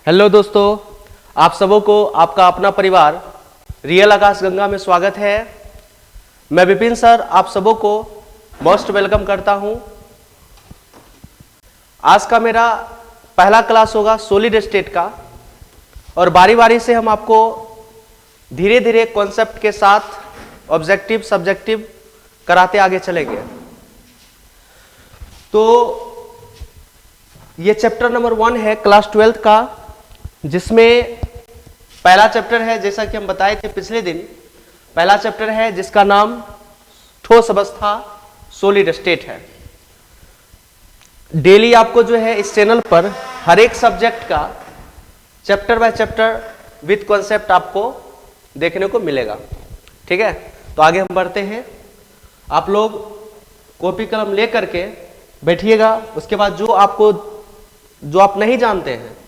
Hello दोस्तों, आप सबों को आपका अपना परिवार रियल आकाश गंगा में स्वागत है। मैं विपिन सर आप सबों को मोस्ट वेलकम करता हूं। आज का मेरा पहला क्लास होगा सॉलिड स्टेट का और बारी बारी से हम आपको धीरे धीरे कॉन्सेप्ट के साथ ऑब्जेक्टिव सब्जेक्टिव कराते आगे चलेंगे। तो ये चैप्टर नंबर 1 है क्लास 12 का, जिसमें पहला चैप्टर है, जैसा कि हम बताए थे पिछले दिन, पहला चैप्टर है जिसका नाम ठोस अवस्था सॉलिड स्टेट है। डेली आपको जो है इस चैनल पर हर एक सब्जेक्ट का chapter by chapter with concept आपको देखने को मिलेगा। ठीक है, तो आगे हम बढ़ते हैं। आप लोग कॉपी कलम ले करके बैठिएगा। उसके बाद जो आप नहीं जानते हैं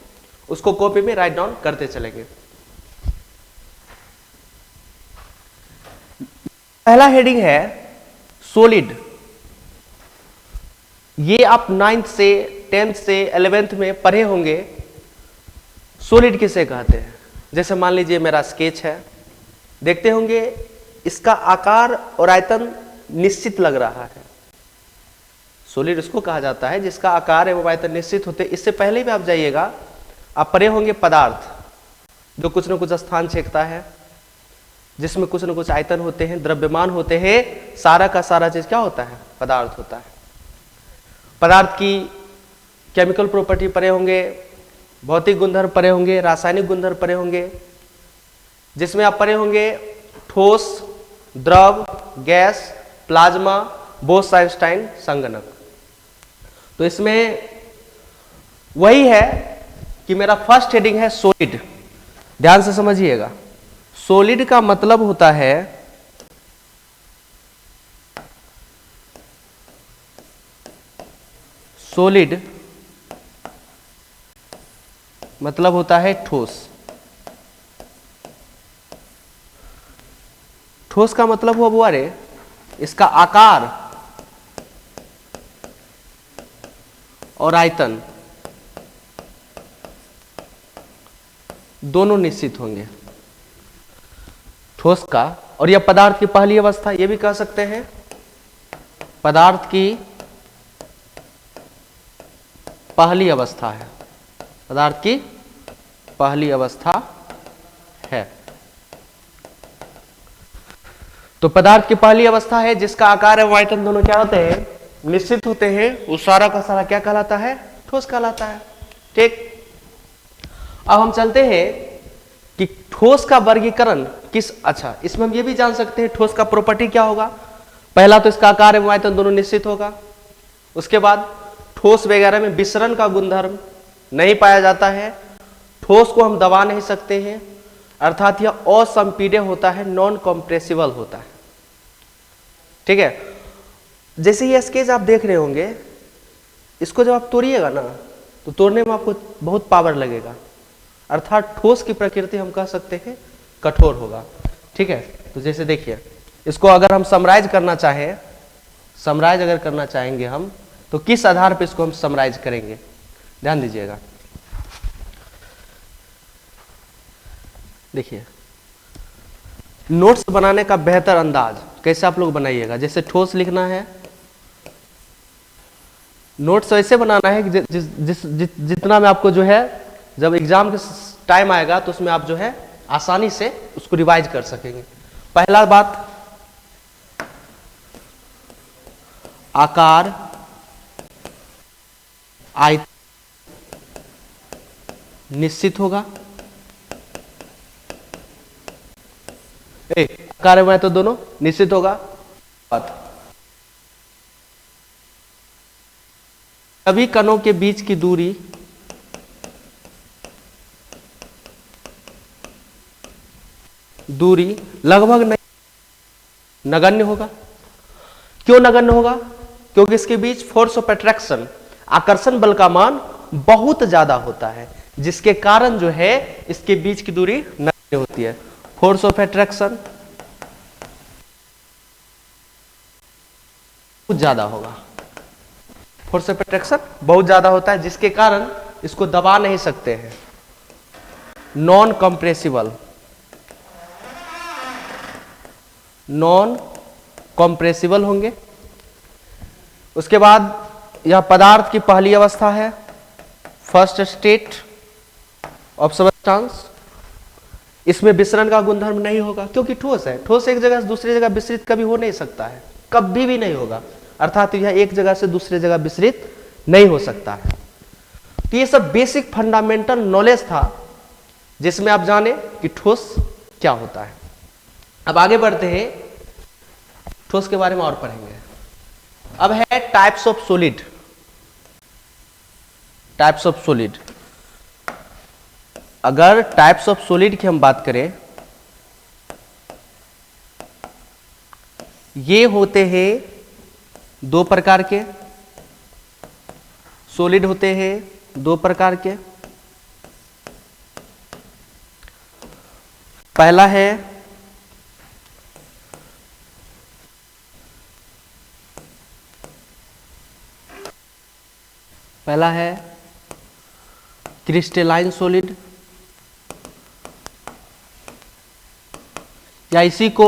उसको कॉपी में राइट डाउन करते चलेंगे। पहला हेडिंग है सॉलिड। ये आप 9th से 10th से 11th में पढ़े होंगे। सॉलिड किसे कहते हैं? जैसे मान लीजिए मेरा स्केच है, देखते होंगे इसका आकार और आयतन निश्चित लग रहा है। सॉलिड उसको कहा जाता है जिसका आकार एवं आयतन निश्चित होते। इससे पहले भी आप जाइएगा, आप पढ़े होंगे पदार्थ, जो कुछ न कुछ स्थान छेकता है, जिसमें कुछ न कुछ आयतन होते हैं, द्रव्यमान होते हैं। सारा का सारा चीज क्या होता है? पदार्थ होता है। पदार्थ की केमिकल प्रॉपर्टी पढ़े होंगे, भौतिक गुणधर्म पढ़े होंगे, रासायनिक गुणधर्म पढ़े होंगे, जिसमें आप पढ़े होंगे ठोस, द्रव, गैस, प्लाज्मा, बोस-आइंस्टाइन संगणक। तो इसमें वही है कि मेरा फर्स्ट हेडिंग है सॉलिड। ध्यान से समझिएगा। सॉलिड का मतलब होता है सॉलिड मतलब होता है ठोस। ठोस का मतलब हुआ बुआरे इसका आकार और आयतन दोनों निश्चित होंगे ठोस का। और यह पदार्थ की पहली अवस्था, यह भी कह सकते हैं पदार्थ की पहली अवस्था है। पदार्थ की पहली अवस्था है। तो पदार्थ की पहली अवस्था है जिसका आकार एवं आयतन दोनों क्या होते हैं? निश्चित होते हैं। वो सारा का सारा क्या कहलाता है? ठोस कहलाता है। ठीक, अब हम चलते हैं कि ठोस का वर्गीकरण अच्छा, इसमें हम ये भी जान सकते हैं ठोस का प्रॉपर्टी क्या होगा। पहला तो इसका आकार एवं आयतन दोनों निश्चित होगा। उसके बाद ठोस वगैरह में विसरण का गुणधर्म नहीं पाया जाता है। ठोस को हम दबा नहीं सकते हैं, अर्थात यह असंपीड्य होता है, नॉन कंप्रेसिबल होता है। ठीक है, जैसे ये स्केच आप देख रहे होंगे, इसको जब आप तोड़िएगा ना, तो तोड़ने में आपको बहुत पावर लगेगा, अर्थात ठोस की प्रकृति हम कह सकते हैं कठोर होगा। ठीक है, तो जैसे देखिए, इसको अगर हम समराइज करना चाहें, समराइज अगर करना चाहेंगे हम, तो किस आधार पर इसको हम समराइज करेंगे? ध्यान दीजिएगा। देखिए, नोट्स बनाने का बेहतर अंदाज कैसे आप लोग बनाइएगा। जैसे ठोस लिखना है, नोट्स ऐसे बनाना है कि जितना में आपको जो है, जब एग्जाम के टाइम आएगा तो उसमें आप जो है आसानी से उसको रिवाइज कर सकेंगे। पहला बात, आकार आयतन निश्चित होगा। आकार में तो दोनों निश्चित होगा। सभी कणों के बीच की दूरी लगभग नहीं, नगण्य होगा। क्यों नगण्य होगा? क्योंकि इसके बीच फोर्स ऑफ अट्रैक्शन, आकर्षण बल का मान बहुत ज्यादा होता है, जिसके कारण जो है इसके बीच की दूरी नगण्य होती है। फोर्स ऑफ अट्रैक्शन बहुत ज्यादा होगा। फोर्स ऑफ अट्रैक्शन बहुत ज्यादा होता है, जिसके कारण इसको दबा नहीं सकते हैं। नॉन कंप्रेसिबल, नॉन कंप्रेसिबल होंगे। उसके बाद यह पदार्थ की पहली अवस्था है, फर्स्ट स्टेट ऑफ सब्सटेंस। इसमें विसरण का गुणधर्म नहीं होगा क्योंकि ठोस है। ठोस एक जगह से दूसरी जगह विसरित कभी हो नहीं सकता है, कभी भी नहीं होगा, अर्थात यह एक जगह से दूसरी जगह विसरित नहीं हो सकता है। तो ये सब बेसिक फंडामेंटल नॉलेज था जिसमें आप जाने कि ठोस क्या होता है। अब आगे बढ़ते हैं, ठोस के बारे में और पढ़ेंगे। अब है types of solid. Types of solid, अगर टाइप्स ऑफ सॉलिड की हम बात करें, ये होते हैं दो प्रकार के सॉलिड होते हैं, दो प्रकार के। पहला है क्रिस्टलाइन सॉलिड, या इसी को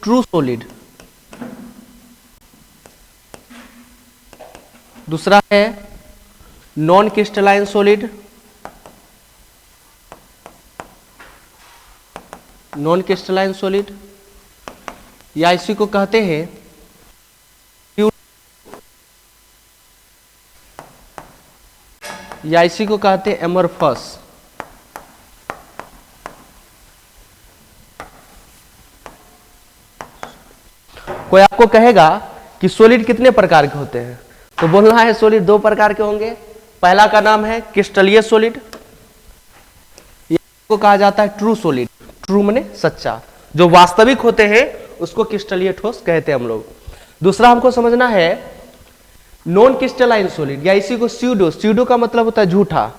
ट्रू सॉलिड। दूसरा है non crystalline solid, non crystalline solid, या इसी को कहते हैं एमरफस। कोई आपको कहेगा कि सॉलिड कितने प्रकार के होते हैं, तो बोलना है सॉलिड दो प्रकार के होंगे। पहला का नाम है क्रिस्टलीय सॉलिड, को कहा जाता है ट्रू सॉलिड। ट्रू माने सच्चा, जो वास्तविक होते हैं उसको क्रिस्टलीय ठोस कहते हैं हम लोग। दूसरा हमको समझना है नॉन क्रिस्टलाइन सॉलिड, या इसी को स्यूडो। स्यूडो का मतलब होता है झूठा।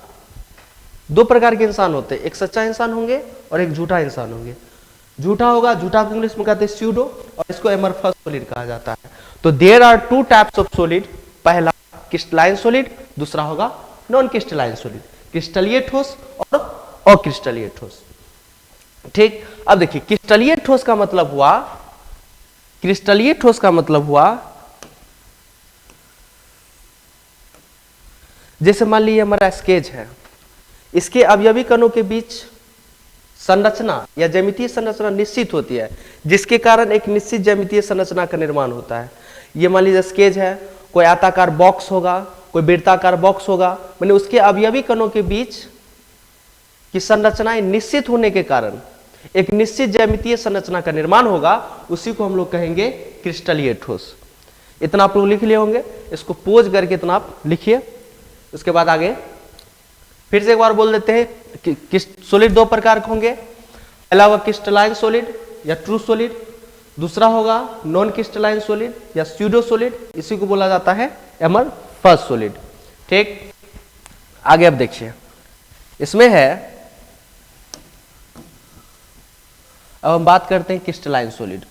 दो प्रकार के इंसान होते हैं, एक सच्चा इंसान होंगे और एक झूठा इंसान होंगे। झूठा होगा, झूठा को इंग्लिश में कहते हैं स्यूडो, और इसको एमरफस सॉलिड कहा जाता है। तो there are two types of solid, पहला क्रिस्टलाइन सॉलिड, दूसरा होगा नॉन क्रिस्टलाइन सॉलिड, क्रिस्टलीय ठोस और अक्रिस्टलीय ठोस। ठीक, अब देखिए क्रिस्टलीय ठोस का मतलब हुआ, क्रिस्टलीय ठोस का मतलब हुआ जैसे मान लीजिए हमारा स्केच है, इसके अवयवी कणों के बीच संरचना या ज्यामितीय संरचना निश्चित होती है, जिसके कारण एक निश्चित ज्यामितीय संरचना का निर्माण होता है। ये मान लीजिए स्केच है, कोई आयताकार बॉक्स होगा, कोई वृत्ताकार बॉक्स होगा, मैंने उसके अवयवी कणों के बीच की संरचनाएं निश्चित होने के कारण एक निश्चित ज्यामितीय संरचना का निर्माण होगा, उसी को हम लोग कहेंगे क्रिस्टलीय ठोस। इतना आप लोग लिख लिए होंगे, इसको पोज करके इतना आप लिखिए। उसके बाद आगे फिर से एक बार बोल देते हैं कि सॉलिड दो प्रकार के होंगे, पहला होगा क्रिस्टलाइन सॉलिड या ट्रू सॉलिड, दूसरा होगा नॉन क्रिस्टलाइन सॉलिड या स्यूडो सॉलिड, इसी को बोला जाता है एमरफस सॉलिड। ठीक, आगे अब देखिए, इसमें है, अब हम बात करते हैं क्रिस्टलाइन सॉलिड।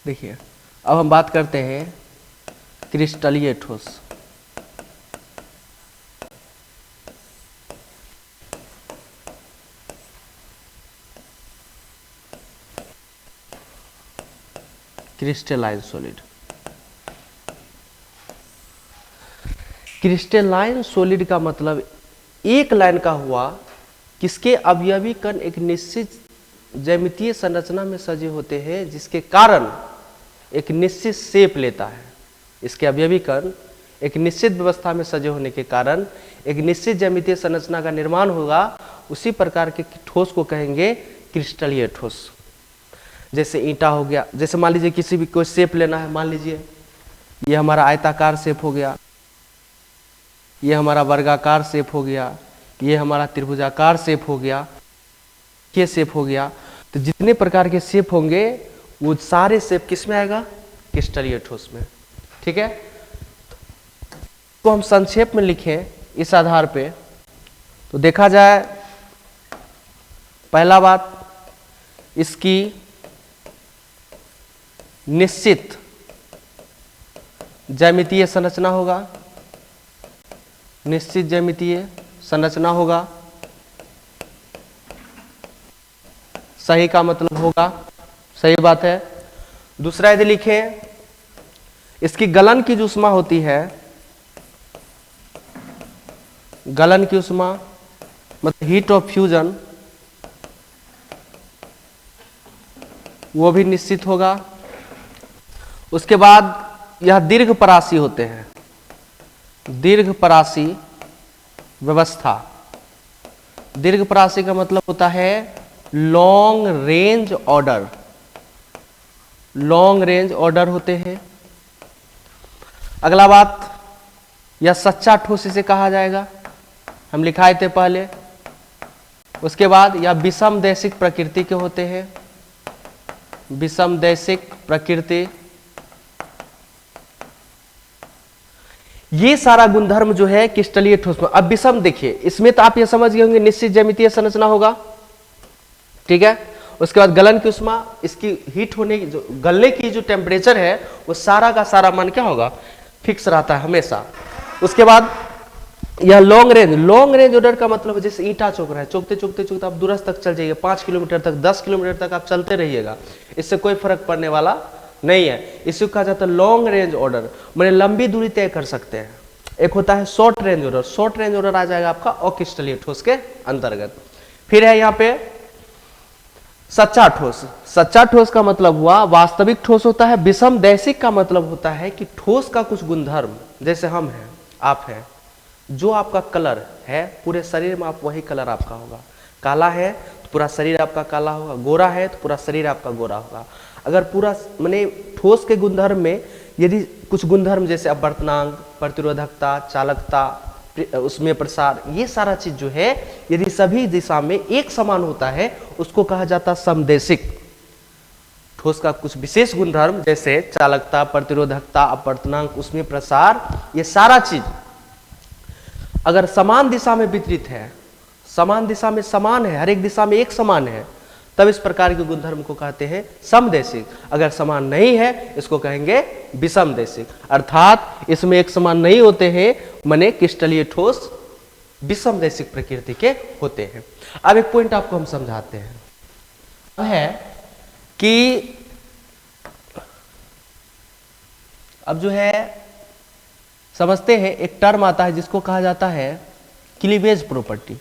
देखिए, अब हम बात करते हैं क्रिस्टलीय ठोस। क्रिस्टलाइन सॉलिड, क्रिस्टलाइन सॉलिड का मतलब एक लाइन का हुआ किसके अवयवी कण एक निश्चित ज्यामितीय संरचना में सजे होते हैं, जिसके कारण एक निश्चित शेप लेता है। इसके अवयवी कण एक निश्चित व्यवस्था में सजे होने के कारण एक निश्चित ज्यामितीय संरचना का निर्माण होगा, उसी प्रकार के ठोस को कहेंगे क्रिस्टलीय ठोस। जैसे ईंटा हो गया, जैसे मान लीजिए किसी भी कोई शेप लेना है, मान लीजिए ये हमारा आयताकार शेप हो गया, ये हमारा वर्गाकार शेप हो गया, ये हमारा त्रिभुजाकार शेप हो गया, ये शेप हो गया। तो जितने प्रकार के शेप होंगे वो सारे शेप किस में आएगा? क्रिस्टलीय ठोस में। ठीक है, तो हम संक्षेप में लिखें इस आधार पे, तो देखा जाए पहला बात, इसकी निश्चित ज्यामितीय संरचना होगा, निश्चित ज्यामितीय संरचना होगा, सही का मतलब होगा, सही बात है। दूसरा यदि लिखें, इसकी गलन की जो ऊष्मा होती है, गलन की ऊष्मा मतलब हीट ऑफ फ्यूजन, वो भी निश्चित होगा। उसके बाद यह दीर्घ परासी होते हैं, दीर्घ परासी व्यवस्था। दीर्घ परासी का मतलब होता है long range order, long range order होते हैं। अगला बात, यह सच्चा ठोस इसे कहा जाएगा, हम लिखाए थे पहले। उसके बाद यह विषमदैशिक प्रकृति के होते हैं, विषमदैशिक प्रकृति। ये सारा गुणधर्म जो है क्रिस्टलीय ठोस में। अब विषम देखिए, इसमें तो आप ये समझ गए होंगे निश्चित ज्यामितीय संरचना होगा, ठीक है। उसके बाद गलन की ऊष्मा, इसकी हीट होने की जो गलने की जो टेम्परेचर है वो सारा का सारा मान क्या होगा, फिक्स रहता है हमेशा। उसके बाद यह long range, long range order का मतलब जैसे ईंटा चौक रहा है, चौकते चौकते चौकते आप दूरस्थ तक चल जाइए, 5 किलोमीटर तक, 10 किलोमीटर तक आप चलते रहिएगा, इससे कोई फर्क पड़ने वाला नहीं है। इसे कहा जाता है लॉन्ग रेंज ऑर्डर, मैंने लंबी दूरी तय कर सकते हैं। एक होता है short range order, short range order आ जाएगा आपका अक्रिस्टलीय ठोस के अंतर्गत। फिर है यहाँ पे सच्चा ठोस। सच्चा ठोस का मतलब हुआ वास्तविक ठोस होता है। विषमदैशिक का मतलब होता है कि ठोस का कुछ गुणधर्म, जैसे हम हैं, आप हैं, जो आपका कलर है पूरे शरीर में आप वही कलर आपका होगा। काला है तो पूरा शरीर आपका काला होगा, गोरा है तो पूरा शरीर आपका गोरा होगा। अगर पूरा माने ठोस के गुणधर्म में यदि कुछ गुणधर्म जैसे अपवर्तनांक, प्रतिरोधकता, चालकता, उसमें प्रसार, ये सारा चीज जो है यदि सभी दिशा में एक समान होता है उसको कहा जाता है समदैशिक। ठोस का कुछ विशेष गुणधर्म जैसे चालकता, प्रतिरोधकता, अपवर्तनांक, उसमें प्रसार, ये सारा चीज अगर समान दिशा में वितरित है, समान दिशा में समान है, हर एक दिशा में एक समान है, तब इस प्रकार के गुणधर्म को कहते हैं समदैशिक। अगर समान नहीं है इसको कहेंगे विषमदैशिक। अर्थात इसमें एक समान नहीं होते हैं, माने क्रिस्टलीय ठोस विषमदैशिक प्रकृति के होते हैं। अब एक पॉइंट आपको हम समझाते हैं, है कि अब जो है समझते हैं, एक टर्म आता है जिसको कहा जाता है क्लीवेज प्रॉपर्टी।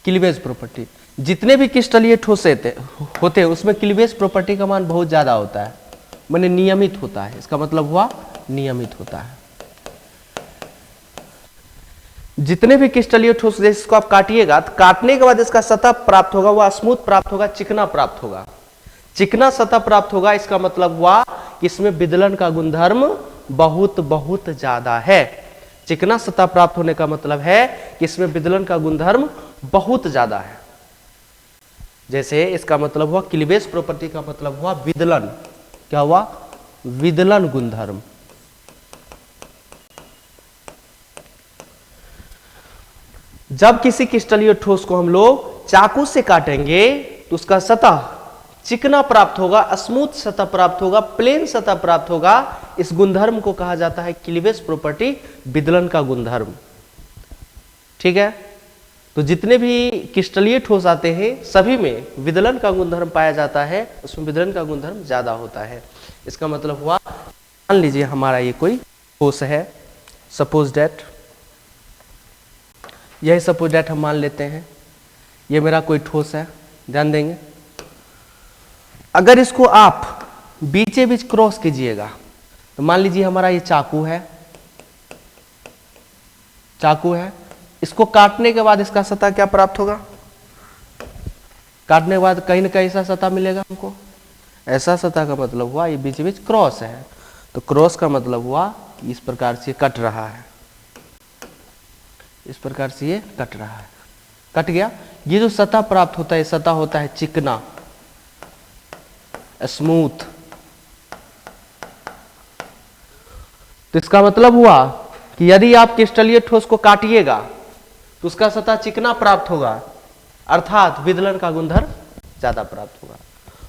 क्लीवेज प्रॉपर्टी, जितने भी क्रिस्टलीय ठोस होते हैं उसमें क्लीवेज प्रॉपर्टी का मान बहुत ज्यादा होता है, माने नियमित होता है। इसका मतलब हुआ नियमित होता है। जितने भी क्रिस्टलीय ठोस जिसको आप काटिएगा तो काटने के बाद इसका सतह प्राप्त होगा, वह स्मूथ प्राप्त होगा, चिकना प्राप्त होगा। चिकना सतह प्राप्त होगा, इसका मतलब हुआ कि इसमें विदलन का गुणधर्म बहुत बहुत ज्यादा है। चिकना सतह प्राप्त होने का मतलब है कि इसमें विदलन का गुणधर्म बहुत ज्यादा है। जैसे इसका मतलब हुआ क्लीवेज प्रॉपर्टी का मतलब हुआ विदलन, क्या हुआ, विदलन गुणधर्म। जब किसी क्रिस्टलीय ठोस को हम लोग चाकू से काटेंगे तो उसका सतह चिकना प्राप्त होगा, स्मूथ सतह प्राप्त होगा, प्लेन सतह प्राप्त होगा। इस गुणधर्म को कहा जाता है क्लीवेज प्रॉपर्टी, विदलन का गुणधर्म। ठीक है, तो जितने भी क्रिस्टलीय ठोस आते हैं सभी में विदलन का गुणधर्म पाया जाता है, उसमें विदलन का गुणधर्म ज्यादा होता है। इसका मतलब हुआ, मान लीजिए हमारा ये कोई ठोस है, सपोज दैट, यही सपोज दैट हम मान लेते हैं, ये मेरा कोई ठोस है, ध्यान देंगे। अगर इसको आप बीचे बीच क्रॉस कीजिएगा तो मान लीजिए हमारा ये चाकू है, चाकू है, इसको काटने के बाद इसका सतह क्या प्राप्त होगा, काटने के बाद कहीं ना कहीं ऐसा सतह मिलेगा हमको, ऐसा सतह का मतलब हुआ ये बीच बीच क्रॉस है। तो क्रॉस का मतलब हुआ इस प्रकार से कट रहा है, इस प्रकार से ये कट रहा है, कट गया। ये जो सतह प्राप्त होता है, सतह होता है चिकना, स्मूथ, तो इसका मतलब हुआ कि यदि आप क्रिस्टलीय ठोस को काटिएगा तो उसका सतह चिकना प्राप्त होगा, अर्थात विदलन का गुणधर्म ज्यादा प्राप्त होगा।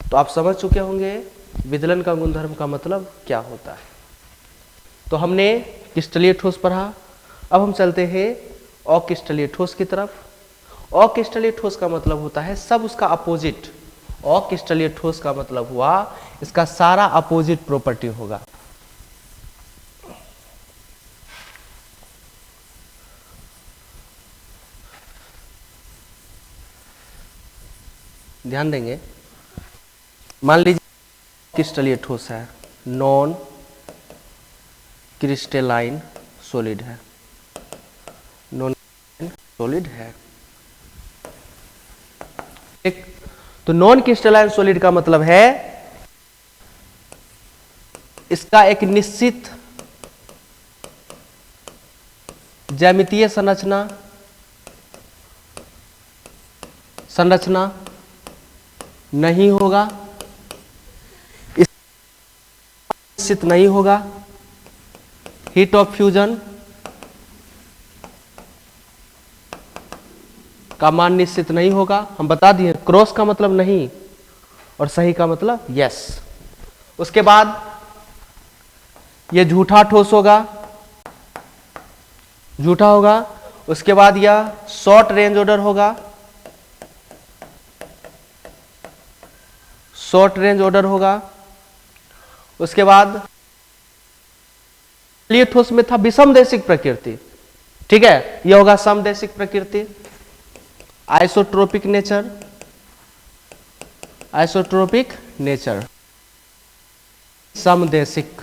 तो आप समझ चुके होंगे विदलन का गुणधर्म का मतलब क्या होता है। तो हमने क्रिस्टलीय ठोस पढ़ा, अब हम चलते हैं अक्रिस्टलीय ठोस की तरफ। अक्रिस्टलीय ठोस का मतलब होता है सब उसका अपोजिट। अक्रिस्टलीय ठोस का मतलब हुआ इसका सारा अपोजिट प्रॉपर्टी होगा। ध्यान देंगे, मान लीजिए क्रिस्टलीय ठोस है, नॉन क्रिस्टलाइन सॉलिड है, नॉन सॉलिड है। एक तो नॉन क्रिस्टलाइन सॉलिड का मतलब है इसका एक निश्चित ज्यामितीय संरचना नहीं होगा, निश्चित नहीं होगा, हीट ऑफ फ्यूजन का मान निश्चित नहीं होगा। हम बता दिए क्रॉस का मतलब नहीं और सही का मतलब यस। उसके बाद ये झूठा ठोस होगा, झूठा होगा। उसके बाद यह शॉर्ट रेंज ऑर्डर होगा, शॉर्ट रेंज ऑर्डर होगा। उसके बाद क्रिस्टलीय ठोस में था विषमदैशिक प्रकृति, ठीक है, यह होगा समदैशिक प्रकृति, आइसोट्रोपिक नेचर, आइसोट्रोपिक नेचर, समदैशिक।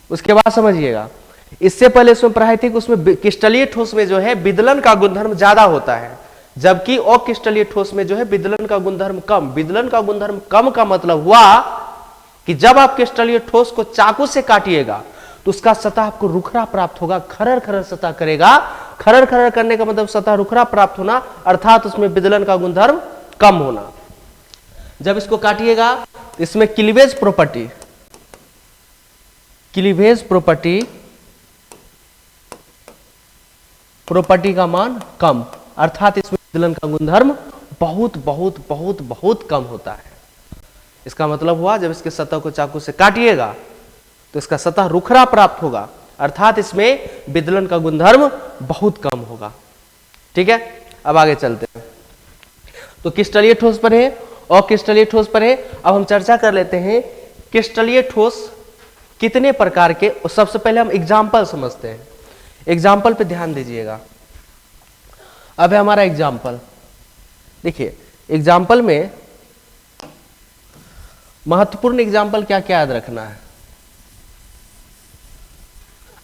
उसके बाद समझिएगा, इससे पहले इसमें पढ़ाई थी कि उसमें क्रिस्टलीय ठोस में जो है विदलन का गुणधर्म ज्यादा होता है, जबकि अक्रिस्टलीय ठोस में जो है विदलन का गुणधर्म कम। विदलन का गुणधर्म कम का मतलब हुआ कि जब आप क्रिस्टलीय ठोस को चाकू से काटिएगा तो उसका सतह आपको रुखरा प्राप्त होगा, खरर खरर सतह करेगा। खरर खरर करने का मतलब सतह रुखरा प्राप्त होना, अर्थात उसमें विदलन का गुणधर्म कम होना। जब इसको काटिएगा तो इसमें क्लीवेज प्रॉपर्टी, क्लीवेज प्रॉपर्टी का मान कम, अर्थात इसमें विदलन का गुणधर्म बहुत बहुत बहुत बहुत कम होता है। इसका मतलब हुआ जब इसके सतह को चाकू से काटिएगा तो इसका सतह रुखरा प्राप्त होगा, अर्थात इसमें विदलन का गुणधर्म बहुत कम होगा। ठीक है, अब आगे चलते हैं। तो क्रिस्टलीय ठोस पर है और क्रिस्टलीय ठोस पर है। अब हम चर्चा कर लेते हैं क्रिस्टलीय ठोस कितने प्रकार के। सबसे पहले हम एग्जाम्पल समझते हैं। एग्जाम्पल पे ध्यान दीजिएगा। अब है हमारा एग्जाम्पल। देखिए एग्जाम्पल में महत्वपूर्ण एग्जाम्पल क्या क्या याद रखना है।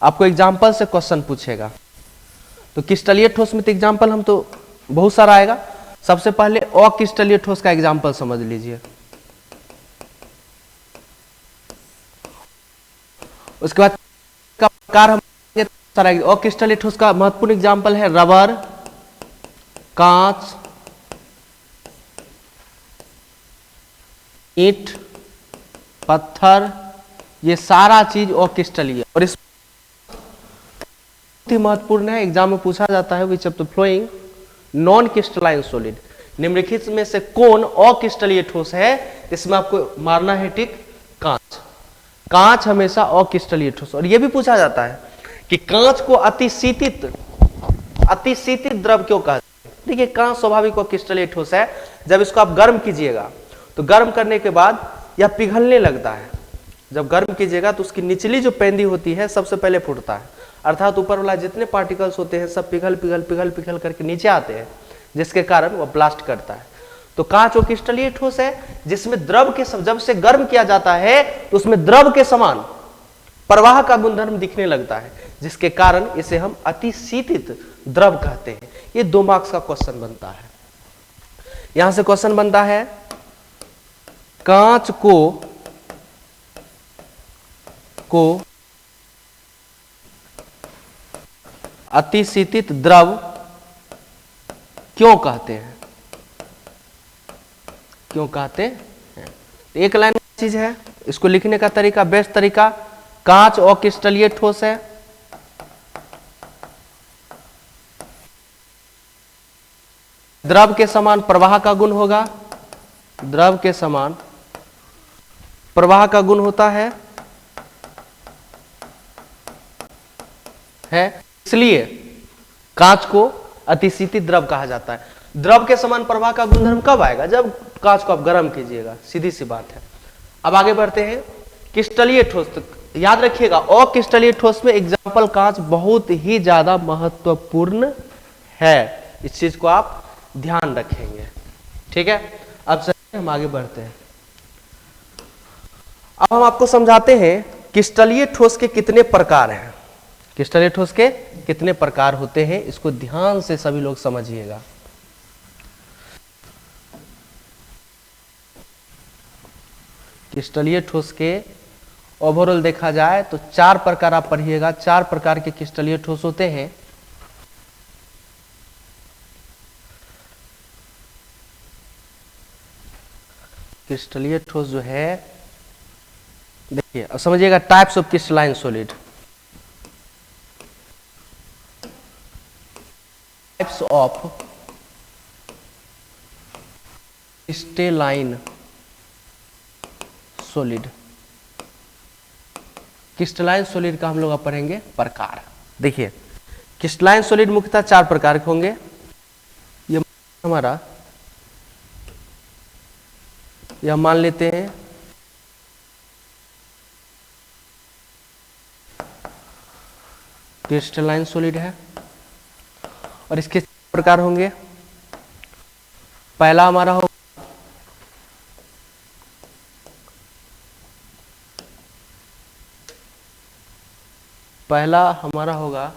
आपको एग्जाम्पल से क्वेश्चन पूछेगा। तो क्रिस्टलीय ठोस में तो एग्जाम्पल हम तो बहुत सारा आएगा। सबसे पहले अक्रिस्टलीय ठोस का एग्जाम्पल समझ लीजिए। उसके बाद का प्रकार हम सारा अक्रिस्टलीय ठोस का महत्वपूर्ण एग्जाम्पल है रबर, कांच, ईंट, पत्थर, ये सारा चीज अक्रिस्टलीय। और इस बहुत ही महत्वपूर्ण है, एग्जाम में पूछा जाता है which of the flowing non crystalline solid, निम्नलिखित में से कौन अक्रिस्टलीय ठोस है। इसमें आपको मारना है टिक कांच। कांच हमेशा अक्रिस्टलीय ठोस। और यह भी पूछा जाता है कि कांच को अतिशीतित द्रव क्यों कहते हैं। देखिए कांच स्वाभाविक अक्रिस्टलीय ठोस है। जब इसको आप गर्म कीजिएगा तो गर्म करने के बाद यह पिघलने लगता है। जब गर्म कीजिएगा तो उसकी निचली जो पेंदी होती है सबसे पहले फूटता है, अर्थात ऊपर वाला जितने पार्टिकल्स होते हैं सब पिघल पिघल पिघल पिघल करके नीचे आते हैं, जिसके कारण वह ब्लास्ट करता है। तो कांच वो क्रिस्टलीय ठोस है जिसमें द्रव के जब से गर्म किया जाता है तो उसमें द्रव के समान प्रवाह का गुणधर्म दिखने लगता है, जिसके कारण इसे हम अतिशीतित द्रव कहते हैं। ये 2 मार्क्स का क्वेश्चन बनता है। यहां से क्वेश्चन बनता है कांच को अतिशीतित द्रव क्यों कहते हैं, क्यों कहते हैं। एक लाइन चीज है, इसको लिखने का तरीका, बेस्ट तरीका, कांच अक्रिस्टलीय ठोस है, द्रव के समान प्रवाह का गुण होगा, द्रव के समान प्रवाह का गुण होता है, इसलिए कांच को अतिशीतित द्रव कहा जाता है। द्रव के समान प्रवाह का गुणधर्म कब आएगा? जब कांच को आप गर्म कीजिएगा, सीधी सी बात है। अब आगे बढ़ते हैं क्रिस्टलीय ठोस। याद रखिएगा अक्रिस्टलीय ठोस में एग्जाम्पल कांच बहुत ही ज्यादा महत्वपूर्ण है, इस चीज को आप ध्यान रखेंगे, ठीक है। अब चलिए हम आगे बढ़ते हैं। अब हम आपको समझाते हैं क्रिस्टलीय ठोस के कितने प्रकार हैं, क्रिस्टलीय ठोस के कितने प्रकार होते हैं, इसको ध्यान से सभी लोग समझिएगा। क्रिस्टलीय ठोस के ओवरऑल देखा जाए तो 4 प्रकार आप पढ़िएगा, 4 प्रकार के क्रिस्टलीय ठोस होते हैं। क्रिस्टलीय ठोस जो है, देखिए अब समझिएगा types of crystalline solid. Types of crystalline solid. Crystalline solid का हम लोग अब पढ़ेंगे प्रकार। देखिए क्रिस्टलाइन सॉलिड मुख्यतः 4 प्रकार के होंगे। ये हमारा, यह मान लेते हैं क्रिस्टलाइन सॉलिड है, और इसके 4 प्रकार होंगे। पहला हमारा होगा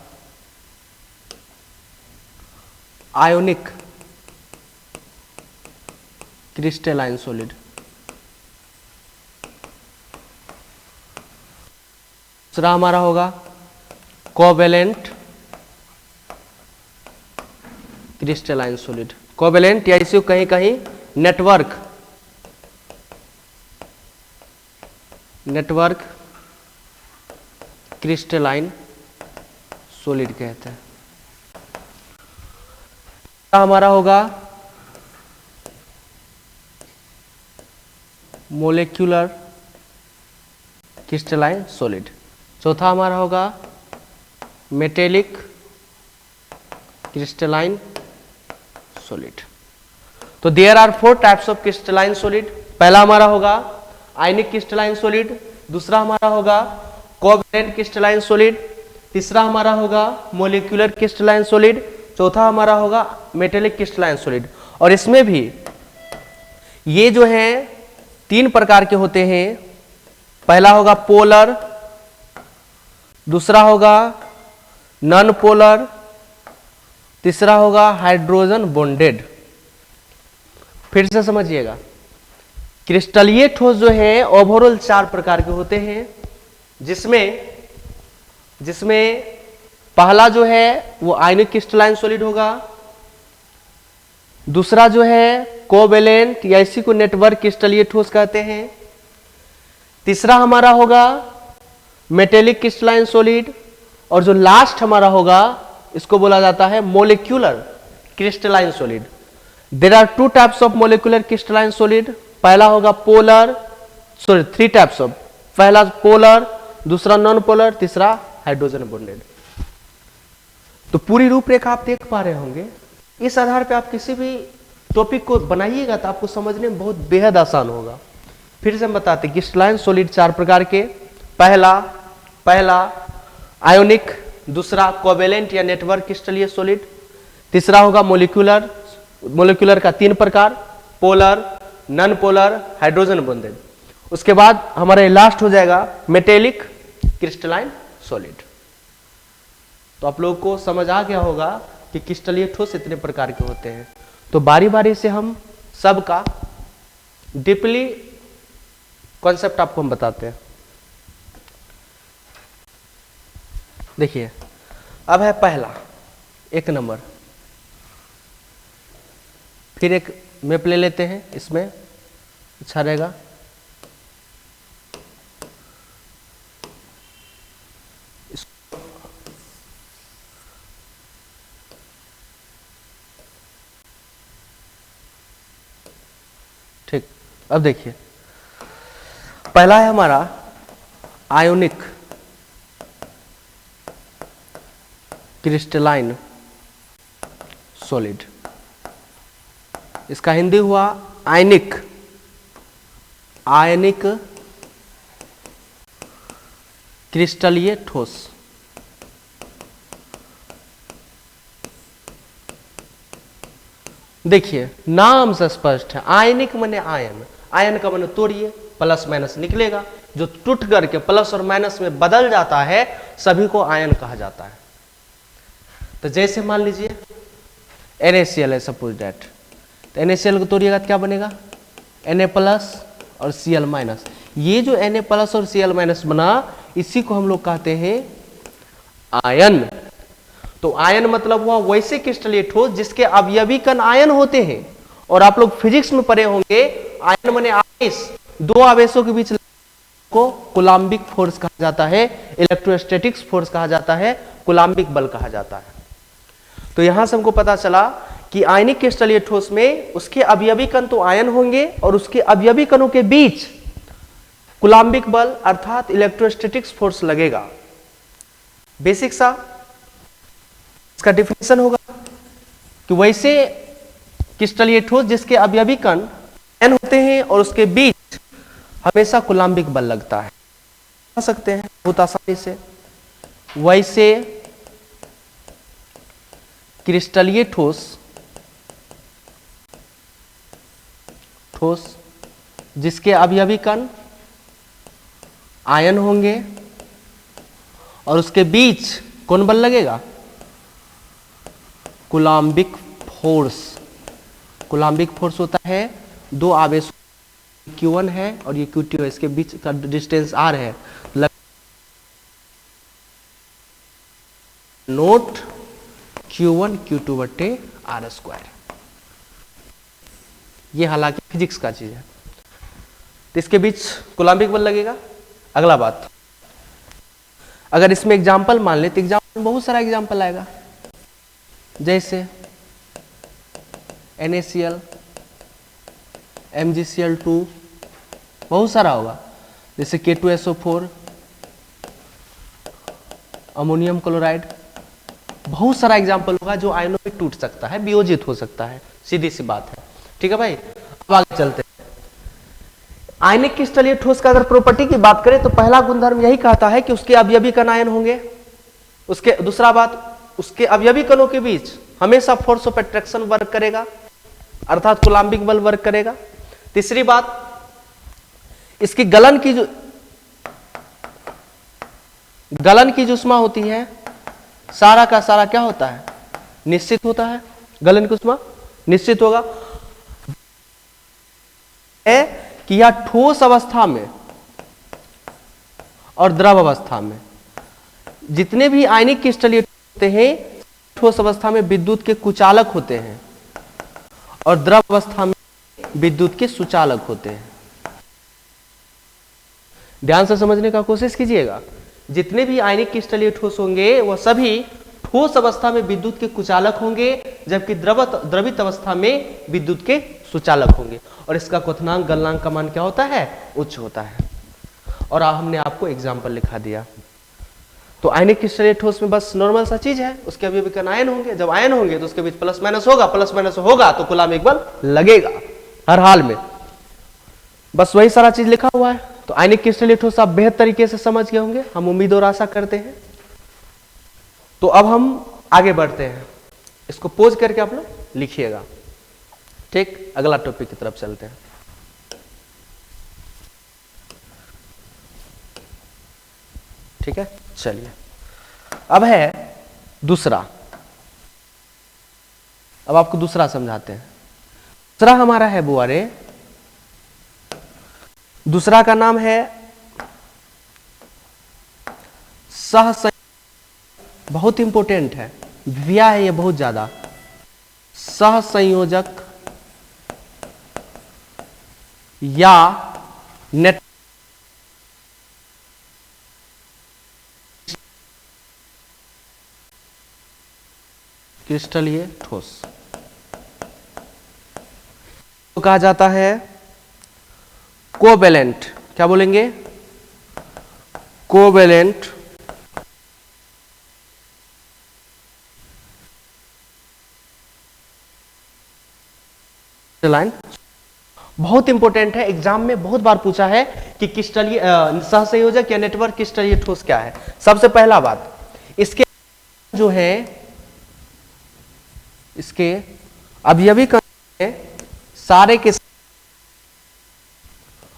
आयोनिक क्रिस्टलाइन सॉलिड। दूसरा हमारा होगा कोवेलेंट क्रिस्टलाइन सॉलिड। कोवेलेंट या इसे कहीं कहीं नेटवर्क क्रिस्टलाइन सॉलिड कहते हैं। हमारा होगा मोलेक्युलर क्रिस्टलाइन सॉलिड। चौथा हमारा होगा मेटेलिक क्रिस्टलाइन सॉलिड। तो there are 4 types of crystalline solid. पहला हमारा होगा आयनिक क्रिस्टलाइन सॉलिड, दूसरा हमारा होगा कोवेलेंट क्रिस्टलाइन सॉलिड, तीसरा हमारा होगा मोलिक्यूलर क्रिस्टलाइन सॉलिड, चौथा हमारा होगा मेटेलिक क्रिस्टलाइन सॉलिड। और इसमें भी ये जो है 3 प्रकार के होते हैं। पहला होगा पोलर, दूसरा होगा नॉन पोलर, तीसरा होगा हाइड्रोजन बॉन्डेड। फिर से समझिएगा, क्रिस्टलीय ठोस जो है ओवरऑल 4 प्रकार के होते हैं, जिसमें पहला जो है वो आयनिक क्रिस्टलाइन सॉलिड होगा, दूसरा जो है कोवेलेंट या इसी को नेटवर्क क्रिस्टलीय ठोस कहते हैं, तीसरा हमारा होगा मेटेलिक क्रिस्टलाइन सॉलिड, और जो लास्ट हमारा होगा इसको बोला जाता है molecular crystalline solid. There are 2 types of molecular crystalline solid. पहला होगा पोलर, 3 टाइप्स ऑफ, पहला पोलर, दूसरा नॉन पोलर, तीसरा हाइड्रोजन बॉन्डेड। तो पूरी रूपरेखा आप देख पा रहे होंगे। इस आधार पे आप किसी भी टॉपिक को बनाइएगा तो आपको समझने में बहुत बेहद आसान होगा। फिर से हम बताते हैं क्रिस्टलाइन सॉलिड 4 प्रकार के। पहला आयोनिक, दूसरा कोवेलेंट या नेटवर्क क्रिस्टलीय सॉलिड, तीसरा होगा मोलिक्यूलर का 3 प्रकार, polar, non polar, hydrogen bonded. उसके बाद हमारे लास्ट हो जाएगा मेटेलिक क्रिस्टलाइन सॉलिड। तो आप लोगों को समझ आ गया होगा कि क्रिस्टलीय ठोस इतने प्रकार के होते हैं। तो बारी बारी से हम सबका डीपली कॉन्सेप्ट आपको हम बताते हैं। देखिए अब है पहला 1 नंबर, फिर एक मैप ले लेते हैं, इसमें अच्छा रहेगा। ठीक, अब देखिए पहला है हमारा आयोनिक क्रिस्टलाइन सॉलिड, इसका हिंदी हुआ आयनिक क्रिस्टलीय ठोस। देखिए नाम से स्पष्ट है, आयनिक माने आयन, आयन का माने तोड़िए, प्लस माइनस निकलेगा, जो टूट करके प्लस और माइनस में बदल जाता है सभी को आयन कहा जाता है। तो जैसे मान लीजिए NaCl है सपोज दैट, तो NaCl को तोड़िएगा तो क्या बनेगा Na प्लस और Cl माइनस। ये जो Na प्लस और Cl माइनस बना इसी को हम लोग कहते हैं आयन। तो आयन मतलब हुआ वैसे क्रिस्टलीय ठोस जिसके अवयवी कण आयन होते हैं। और आप लोग फिजिक्स में पढ़े होंगे आयन माने आवेश, दो आवेशों के बीच को कूलाम्बिक फोर्स कहा जाता है, इलेक्ट्रोस्टैटिक्स फोर्स कहा जाता है, कूलाम्बिक बल कहा जाता है। तो यहां से हमको पता चला कि आयनिक क्रिस्टलीय ठोस में उसके अवयवी कण तो आयन होंगे और उसके अवयवी कणों के बीच कूलाम्बिक बल अर्थात इलेक्ट्रोस्टैटिक्स फोर्स लगेगा। बेसिक सा इसका डिफिनेशन होगा कि वैसे क्रिस्टलीय ठोस जिसके अवयवी कण आयन होते हैं और उसके बीच हमेशा कूलाम्बिक बल लगता है। कह सकते हैं बहुत आसानी से, वैसे क्रिस्टलीय ठोस जिसके अवयवी कण आयन होंगे और उसके बीच कौन बल लगेगा, कूलाम्बिक फोर्स। कूलाम्बिक फोर्स होता है दो आवेश Q1 है और ये Q2 है, इसके बीच का डिस्टेंस R है, नोट Q1 Q2 बट्टे R स्क्वायर। ये हालांकि फिजिक्स का चीज है, तो इसके बीच कूलाम्बिक बल लगेगा। अगला बात, अगर इसमें एग्जाम्पल मान ले तो एग्जाम्पल बहुत सारा एग्जाम्पल आएगा, जैसे NaCl MgCl2 बहुत सारा होगा, जैसे K2SO4 अमोनियम क्लोराइड, बहुत सारा एग्जाम्पल होगा जो आयनों में टूट सकता है, वियोजित हो सकता है, सीधी सी बात है। ठीक है भाई, अब आगे चलते हैं। आयनिक क्रिस्टलीय ठोस का अगर प्रॉपर्टी की बात करें तो पहला गुणधर्म यही कहता है कि उसके अवयवी कण आयन होंगे। उसके दूसरा बात, उसके अवयवी कणों के बीच हमेशा फोर्स ऑफ अट्रैक्शन वर्क करेगा अर्थात कूलाम्बिक बल वर्क करेगा। तीसरी बात, इसकी गलन की जो ऊष्मा होती है सारा का सारा क्या होता है, निश्चित होता है। गलन की ऊष्मा निश्चित होगा है कि यह ठोस अवस्था में और द्रव अवस्था में जितने भी आयनिक क्रिस्टलीय होते हैं ठोस अवस्था में विद्युत के कुचालक होते हैं और द्रव अवस्था में विद्युत के सुचालक होते हैं। ध्यान से समझने का कोशिश कीजिएगा, जितने भी आयनिक क्रिस्टलीय ठोस होंगे वह सभी ठोस अवस्था में विद्युत के कुचालक होंगे जबकि द्रवित अवस्था में विद्युत के सुचालक होंगे। और इसका क्वथनांक गलनांक का मान क्या होता है, उच्च होता है। और हमने आपको एग्जाम्पल लिखा दिया। तो आयनिक क्रिस्टलीय ठोस में बस नॉर्मल सा चीज है, उसके अवयवी कण आयन होंगे, जब आयन होंगे तो उसके बीच प्लस माइनस होगा, प्लस माइनस होगा तो कूलाम्बिक बल लगेगा हर हाल में। बस वही सारा चीज लिखा हुआ है। तो आयनिक क्रिस्टलीय ठोस आप बेहद तरीके से समझ गए होंगे, हम उम्मीद और आशा करते हैं। तो अब हम आगे बढ़ते हैं, इसको पोज करके आप लोग लिखिएगा। ठीक, अगला टॉपिक की तरफ चलते हैं। ठीक है, चलिए अब है दूसरा। अब आपको दूसरा समझाते हैं। दूसरा हमारा है बुआरे, दूसरा का नाम है बहुत इंपॉर्टेंट है, व्या है ये बहुत ज्यादा, सहसंयोजक या नेट क्रिस्टलीय ठोस तो कहा जाता है कोवेलेंट, क्या बोलेंगे? कोवेलेंट लाइन बहुत इंपॉर्टेंट है, एग्जाम में बहुत बार पूछा है कि क्रिस्टलीय सहसंयोजक या नेटवर्क क्रिस्टलीय ठोस क्या है। सबसे पहला बात, इसके जो है इसके अवयवी कण सारे के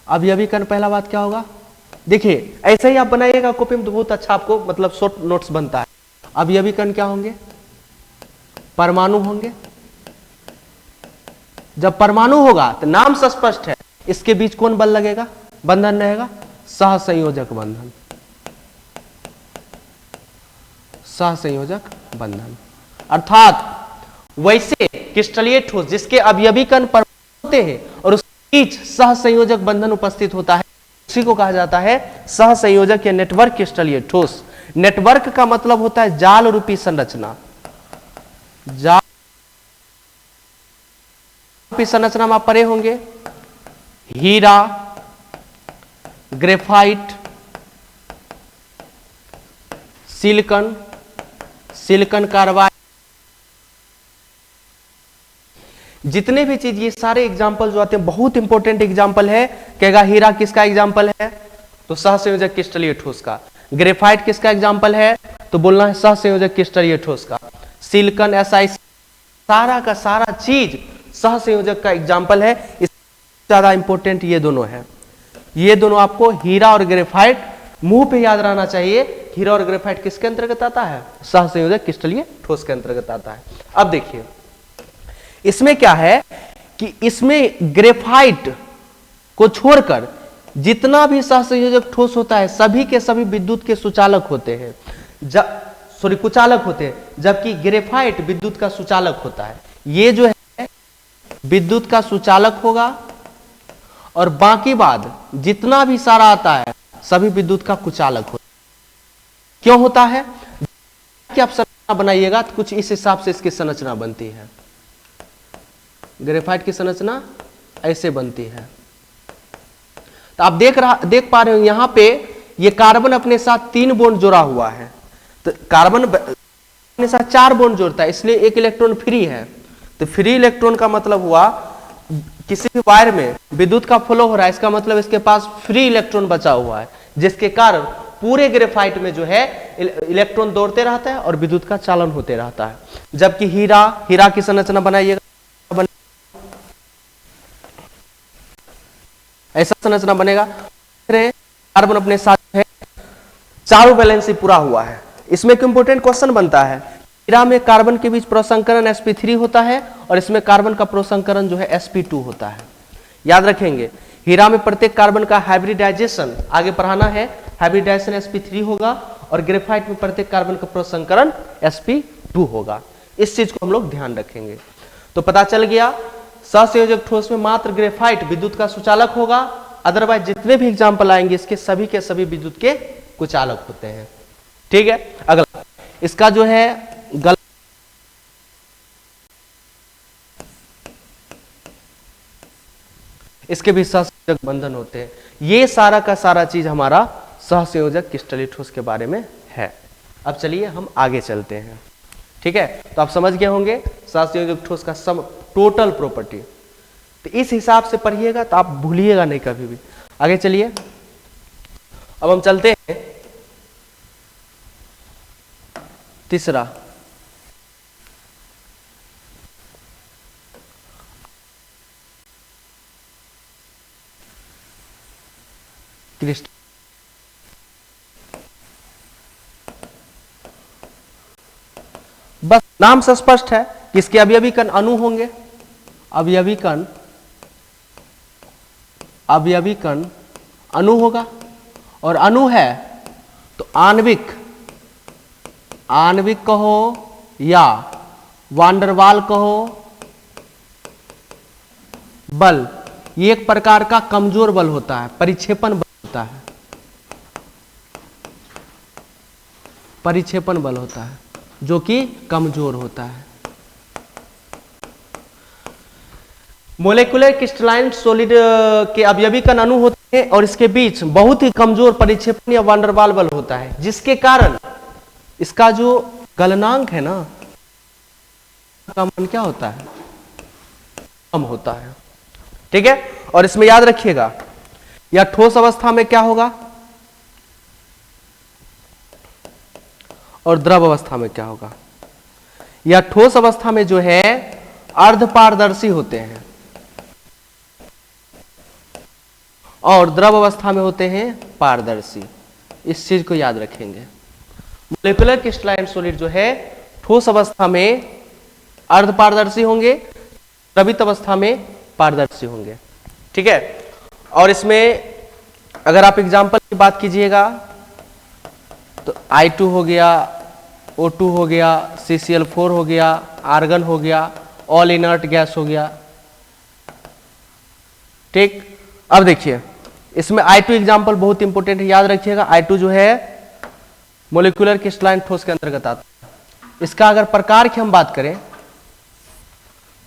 अवयवी कण, पहला बात क्या होगा? देखिए ऐसे ही आप बनाइएगा कॉपी में तो बहुत अच्छा आपको मतलब शॉर्ट नोट्स बनता है। अवयवी कण क्या होंगे? परमाणु होंगे। जब परमाणु होगा तो नाम से स्पष्ट है, इसके बीच कौन बल लगेगा? बंधन रहेगा, सहसंयोजक बंधन, सहसंयोजक बंधन। अर्थात वैसे क्रिस्टलीय ठोस जिसके अवयवी कण परमाणु होते हैं और उसके बीच सहसंयोजक बंधन उपस्थित होता है, उसी को कहा जाता है सहसंयोजक या नेटवर्क क्रिस्टलीय ठोस। नेटवर्क का मतलब होता है जाल रूपी संरचना। जाल रूपी संरचना में आप पढ़े होंगे, हीरा, ग्रेफाइट, सिलिकॉन, सिलिकॉन कार्बाइड, जितने भी चीज, ये सारे एग्जाम्पल जो आते हैं बहुत इंपॉर्टेंट एग्जाम्पल है। कहेगा हीरा किसका एग्जाम्पल है? तो सहसंयोजक क्रिस्टलीय ठोस का। ग्रेफाइट किसका एग्जाम्पल है? तो बोलना है सहसंयोजक क्रिस्टलीय ठोस का। सिलिकॉन, SiC, सारा का सारा चीज सहसंयोजक का एग्जाम्पल है। इससे ज्यादा इंपॉर्टेंट ये दोनों है। ये दोनों आपको हीरा और ग्रेफाइट मुंह पे याद रहना चाहिए। हीरा और ग्रेफाइट किसके अंतर्गत आता है? सहसंयोजक क्रिस्टलीय ठोस के अंतर्गत आता है। अब देखिए इसमें क्या है कि इसमें ग्रेफाइट को छोड़कर जितना भी सहसंयोजक ठोस होता है सभी के सभी विद्युत के सुचालक होते हैं, कुचालक होते हैं, जबकि ग्रेफाइट विद्युत का सुचालक होता है। ये जो है विद्युत का सुचालक होगा और बाकी बाद जितना भी सारा आता है सभी विद्युत का कुचालक होता है। क्यों होता है कि आप संरचना बनाइएगा तो कुछ इस हिसाब से इसकी संरचना बनती है। ग्रेफाइट की संरचना ऐसे बनती है। तो आप देख पा रहे हो यहां पे ये कार्बन अपने साथ 3 बॉन्ड जोड़ा हुआ है, तो कार्बन अपने साथ 4 बॉन्ड जोड़ता है, इसलिए एक इलेक्ट्रॉन फ्री है। तो फ्री इलेक्ट्रॉन का मतलब हुआ किसी भी वायर में विद्युत का फ्लो हो रहा है, इसका मतलब इसके पास फ्री इलेक्ट्रॉन बचा हुआ है, जिसके कारण पूरे ग्रेफाइट में जो है इलेक्ट्रॉन दौड़ते रहता है और विद्युत का चालन होते रहता है। जबकि हीरा की संरचना बनाइएगा, ऐसा संरचना बनेगा। कार्बन अपने साथ है, चारों वैलेंसी पूरा हुआ है। इसमें एक इंपॉर्टेंट क्वेश्चन बनता है, हीरा में कार्बन के बीच प्रोसंकरण sp3 होता है और इसमें कार्बन का प्रोसंकरण जो है sp2 होता है। याद रखेंगे हीरा में प्रत्येक कार्बन का हाइब्रिडाइजेशन आगे पढ़ाना है, हाइब्रिडाइजेशन sp3 होगा और ग्रेफाइट में प्रत्येक कार्बन का प्रोसंकरण sp2 होगा। इस चीज को हम लोग ध्यान रखेंगे। तो पता चल गया सहसंयोजक ठोस में मात्र ग्रेफाइट विद्युत का सुचालक होगा, अदरवाइज जितने भी एग्जाम्पल आएंगे इसके सभी के सभी विद्युत के कुचालक होते हैं। ठीक है, अगला इसका जो है गल इसके भी सहसंयोजक बंधन होते हैं। ये सारा का सारा चीज हमारा सहसंयोजक क्रिस्टलीय ठोस के बारे में है। अब चलिए हम आगे चलते हैं। ठीक है, तो आप समझ गए होंगे सहसंयोजक ठोस का सब टोटल प्रॉपर्टी। तो इस हिसाब से पढ़िएगा तो आप भूलिएगा नहीं कभी भी। आगे चलिए, अब हम चलते हैं तीसरा, क्रिस्टल। बस नाम से स्पष्ट है कि इसके अवयवी कण अणु होंगे। अवयवी कण अणु होगा और अणु है तो आणविक कहो या वांडरवाल कहो, बल ये एक प्रकार का कमजोर बल होता है, परिक्षेपण बल होता है, परिक्षेपण बल होता है जो कि कमजोर होता है। मोलेकुलर क्रिस्टलाइन सॉलिड के अवयवी कण अणु होते हैं और इसके बीच बहुत ही कमजोर परिक्षेपण या वान डेर वाल बल होता है, जिसके कारण इसका जो गलनांक है ना, का मान क्या होता है, कम होता है। ठीक है, और इसमें याद रखिएगा या ठोस अवस्था में क्या होगा और द्रव अवस्था में क्या होगा। या ठोस अवस्था में जो है अर्धपारदर्शी होते हैं और द्रव अवस्था में होते हैं पारदर्शी। इस चीज को याद रखेंगे। मोलेकुलर क्रिस्टलाइन सॉलिड जो है ठोस अवस्था में अर्धपारदर्शी होंगे, द्रवित अवस्था में पारदर्शी होंगे। ठीक है, और इसमें अगर आप एग्जाम्पल की बात कीजिएगा तो I2 हो गया, O2 हो गया, CCl4 हो गया, आर्गन हो गया, ऑल इनर्ट गैस हो गया। ठीक, अब देखिए इसमें I2 एग्जाम्पल बहुत इंपॉर्टेंट है, याद रखिएगा। I2 जो है मोलिकुलर क्रिस्टलाइन ठोस के अंतर्गत आता है। इसका अगर प्रकार की हम बात करें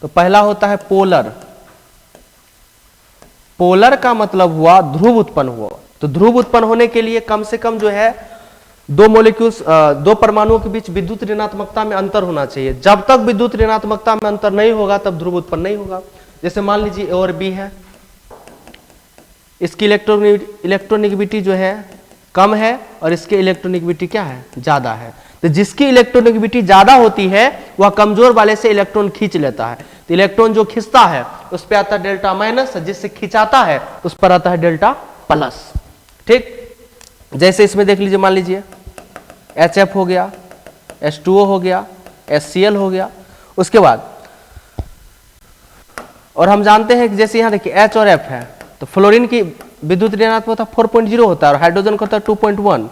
तो पहला होता है पोलर। पोलर का मतलब हुआ ध्रुव उत्पन्न हुआ। तो ध्रुव उत्पन्न होने के लिए कम से कम जो है दो मॉलिक्यूल्स, दो परमाणुओं के बीच विद्युत ऋणात्मकता में अंतर होना चाहिए। जब तक विद्युत ऋणात्मकता में अंतर नहीं होगा तब ध्रुव उत्पन्न नहीं होगा। जैसे मान लीजिए ए और बी है, इसकी इलेक्ट्रोनेगेटिविटी जो है कम है और इसकी इलेक्ट्रोनेगेटिविटी क्या है, ज्यादा है। तो जिसकी इलेक्ट्रोनेगेटिविटी ज्यादा होती है वह कमजोर वाले से इलेक्ट्रॉन खींच लेता है। तो इलेक्ट्रॉन जो खींचता है उस पर आता है डेल्टा माइनस, जिससे खिंचाता है उस पर आता है डेल्टा प्लस। ठीक, जैसे इसमें देख लीजिए, मान लीजिए HF हो गया, H2O हो गया, HCl हो गया। उसके बाद और हम जानते हैं कि जैसे यहां देखिए H और F है तो फ्लोरीन की विद्युत ऋणात्मकता 4.0 होता है और हाइड्रोजन का होता है 2.1।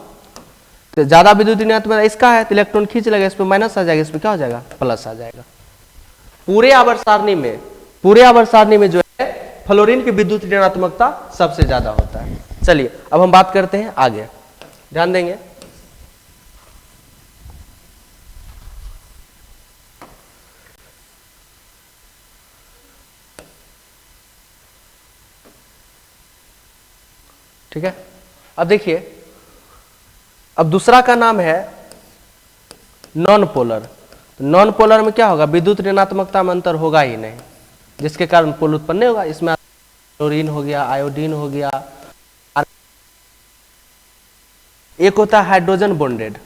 तो ज्यादा विद्युत ऋणात्मकता इसका है तो इलेक्ट्रॉन खींच लेगा, इस पर माइनस आ जाएगा, इस पर क्या हो जाएगा, प्लस आ जाएगा। पूरे आवर्त सारणी में जो है फ्लोरीन की विद्युत ऋणात्मकता सबसे ज्यादा होता है। चलिए अब हम बात करते हैं आगे, ध्यान देंगे। ठीक है, अब देखिए, अब दूसरा का नाम है नॉन पोलर। नॉन पोलर में क्या होगा, विद्युत ऋणात्मकता में अंतर होगा ही नहीं, जिसके कारण पोल उत्पन्न नहीं होगा। इसमें क्लोरीन हो गया, आयोडीन हो गया। एक होता है हाइड्रोजन बॉन्डेड,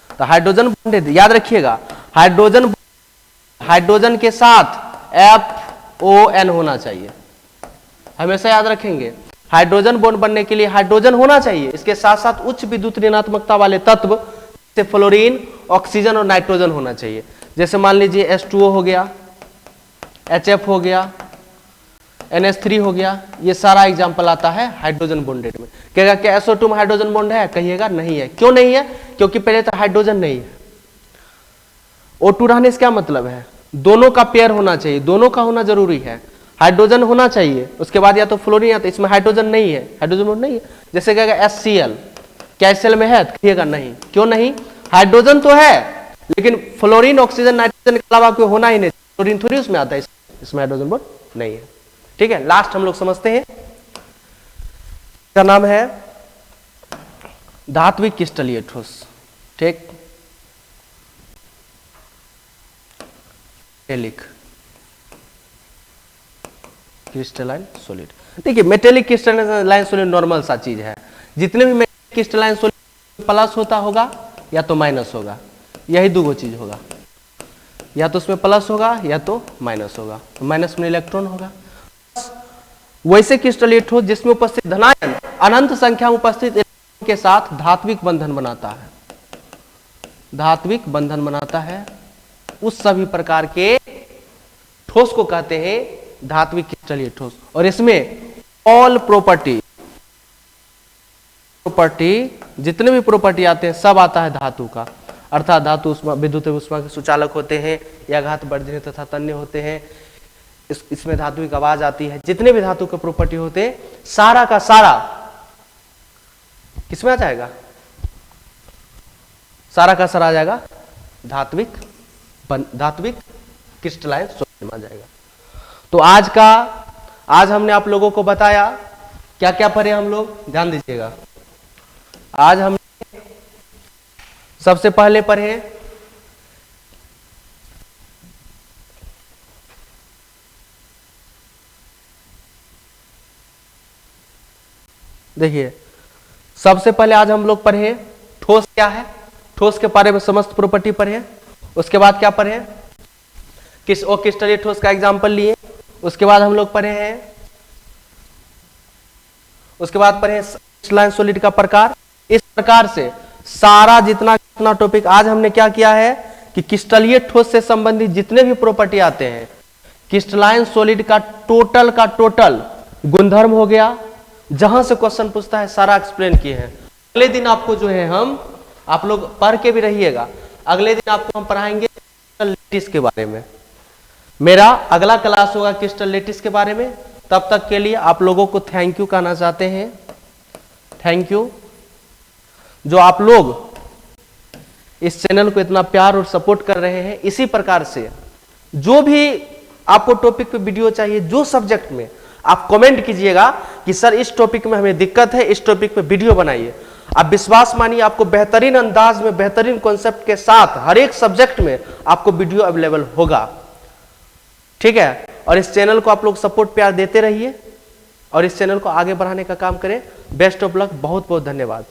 तो हाइड्रोजन बॉन्डेड याद रखिएगा, हाइड्रोजन के साथ FON होना चाहिए, हमेशा याद रखेंगे। हाइड्रोजन बॉन्ड बनने के लिए हाइड्रोजन होना चाहिए, इसके साथ साथ उच्च विद्युत ऋणात्मकता वाले तत्व जैसे फ्लोरीन, ऑक्सीजन और नाइट्रोजन होना चाहिए। जैसे मान लीजिए H2O हो गया, HF हो गया, NH3 हो गया, ये सारा एग्जाम्पल आता है हाइड्रोजन बॉन्डेड में। कहेगा क्या SO2 में हाइड्रोजन बॉन्ड है, कहिएगा नहीं है। क्यों नहीं है, क्योंकि पहले तो हाइड्रोजन नहीं है। O2 रहने से क्या मतलब है, दोनों का पेयर होना चाहिए, दोनों का होना जरूरी है। हाइड्रोजन होना चाहिए, उसके बाद या तो फ्लोरीन या तो इसमें हाइड्रोजन नहीं है, हाइड्रोजन बॉन्ड नहीं है। जैसे कहेगा HCl, क्या सेल में है, कहिएगा नहीं। क्यों नहीं, हाइड्रोजन तो है लेकिन फ्लोरीन, ऑक्सीजन, नाइट्रोजन के अलावा कोई होना ही नहीं। फ्लोरीन थोड़ी उसमें आता है, इसमें हाइड्रोजन बॉन्ड नहीं है। ठीक है, लास्ट हम लोग समझते हैं, इसका नाम है धात्विक क्रिस्टलीय ठोस। ठीक, मेटेलिक क्रिस्टलाइन सॉलिड। देखिए मेटेलिक क्रिस्टलाइन सॉलिड नॉर्मल सा चीज है। जितने भी मेटेलिक क्रिस्टलाइन सॉलिड प्लस होता होगा या तो माइनस होगा, यही दो चीज होगा, या तो उसमें प्लस होगा या तो माइनस होगा। तो माइनस में इलेक्ट्रॉन होगा। वैसे क्रिस्टलीय ठोस जिसमें उपस्थित धनायन अनंत संख्या में उपस्थित इलेक्ट्रॉन के साथ धात्विक बंधन बनाता है, धात्विक बंधन बनाता है, उस सभी प्रकार के ठोस को कहते हैं धात्विक क्रिस्टलीय ठोस। और इसमें ऑल प्रॉपर्टी जितने भी प्रॉपर्टी आते हैं सब आता है धातु का, अर्थात धातु उष्मा, विद्युत उष्मा के सुचालक होते हैं या घात वर्धनीय तथा तन्य होते हैं। इसमें धातु की आवाज आती है। जितने भी धातु के प्रॉपर्टी होते हैं सारा का सारा किसमें आ जाएगा, सारा का सारा आ जाएगा धात्विक क्रिस्टलाइन सॉलिड में आ जाएगा। तो आज हमने आप लोगों को बताया क्या क्या पढ़े हम लोग, ध्यान दीजिएगा। आज हमने सबसे पहले पढ़े देखिए, सबसे पहले आज हम लोग पढ़े ठोस क्या है, ठोस के बारे में समस्त प्रॉपर्टी पढ़े। उसके बाद क्या पढ़े, क्रिस्टलीय ठोस का एग्जांपल लिए। उसके बाद हम लोग पढ़े हैं, उसके बाद पढ़े क्रिस्टलाइन सॉलिड का प्रकार। इस प्रकार से सारा जितना टॉपिक आज हमने क्या किया है कि क्रिस्टलीय ठोस से संबंधित जितने भी प्रॉपर्टी आते हैं, क्रिस्टलाइन सॉलिड का टोटल गुणधर्म हो गया, जहां से क्वेश्चन पूछता है सारा एक्सप्लेन किए हैं। अगले दिन आपको जो है आप लोग पढ़ के भी रहिएगा, अगले दिन आपको हम पढ़ाएंगे क्रिस्टल लैटिस के बारे में। मेरा अगला क्लास होगा क्रिस्टल लैटिस के बारे में। तब तक के लिए आप लोगों को थैंक यू कहना चाहते हैं। थैंक यू जो आप लोग इस चैनल को इतना प्यार और सपोर्ट कर रहे हैं। इसी प्रकार से जो भी आपको टॉपिक पे वीडियो चाहिए, जो सब्जेक्ट में, आप कमेंट कीजिएगा कि सर इस टॉपिक में हमें दिक्कत है, इस टॉपिक पे वीडियो बनाइए। आप विश्वास मानिए, आपको बेहतरीन अंदाज में, बेहतरीन कॉन्सेप्ट के साथ हर एक सब्जेक्ट में आपको वीडियो अवेलेबल होगा। ठीक है, और इस चैनल को आप लोग सपोर्ट प्यार देते रहिए और इस चैनल को आगे बढ़ाने का काम करें। बेस्ट ऑफ लक, बहुत बहुत धन्यवाद।